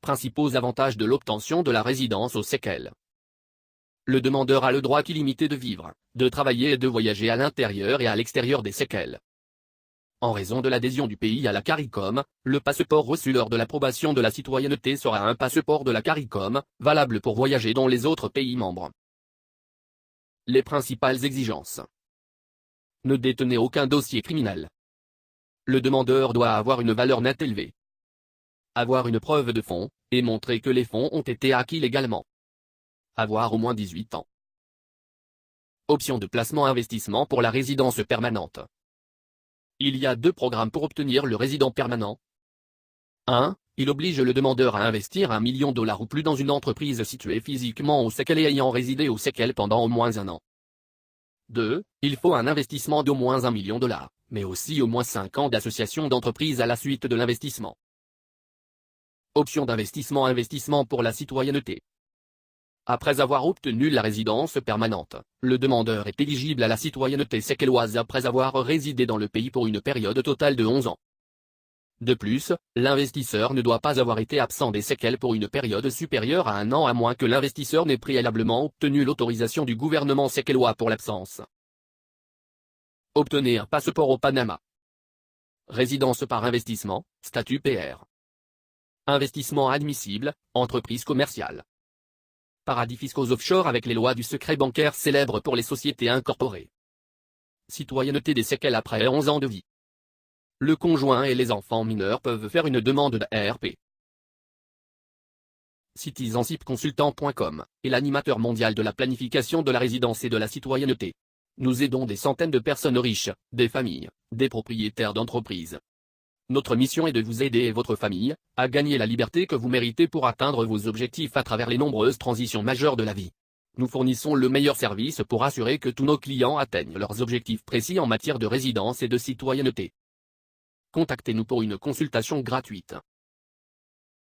Principaux avantages de l'obtention de la résidence au Seychelles. Le demandeur a le droit illimité de vivre, de travailler et de voyager à l'intérieur et à l'extérieur des Seychelles. En raison de l'adhésion du pays à la CARICOM, le passeport reçu lors de l'approbation de la citoyenneté sera un passeport de la CARICOM, valable pour voyager dans les autres pays membres. Les principales exigences. Ne détenez aucun dossier criminel. Le demandeur doit avoir une valeur nette élevée. Avoir une preuve de fonds, et montrer que les fonds ont été acquis légalement. Avoir au moins 18 ans. Option de placement-investissement pour la résidence permanente. Il y a 2 programmes pour obtenir le résident permanent. 1. Il oblige le demandeur à investir $1 million ou plus dans une entreprise située physiquement au Seychelles et ayant résidé au Seychelles pendant au moins 1 an. 2. Il faut un investissement d'au moins $1 million, mais aussi au moins 5 ans d'association d'entreprise à la suite de l'investissement. Option d'investissement pour la citoyenneté. Après avoir obtenu la résidence permanente, le demandeur est éligible à la citoyenneté seychelloise après avoir résidé dans le pays pour une période totale de 11 ans. De plus, l'investisseur ne doit pas avoir été absent des Seychelles pour une période supérieure à 1 an à moins que l'investisseur n'ait préalablement obtenu l'autorisation du gouvernement seychellois pour l'absence. Obtenez un passeport au Panama. Résidence par investissement, statut PR. Investissement admissible, entreprise commerciale. Paradis fiscaux offshore avec les lois du secret bancaire célèbres pour les sociétés incorporées. Citoyenneté des Seychelles après 11 ans de vie. Le conjoint et les enfants mineurs peuvent faire une demande d'ARP. Citizenshipconsultant.com est l'animateur mondial de la planification de la résidence et de la citoyenneté. Nous aidons des centaines de personnes riches, des familles, des propriétaires d'entreprises. Notre mission est de vous aider et votre famille à gagner la liberté que vous méritez pour atteindre vos objectifs à travers les nombreuses transitions majeures de la vie. Nous fournissons le meilleur service pour assurer que tous nos clients atteignent leurs objectifs précis en matière de résidence et de citoyenneté. Contactez-nous pour une consultation gratuite.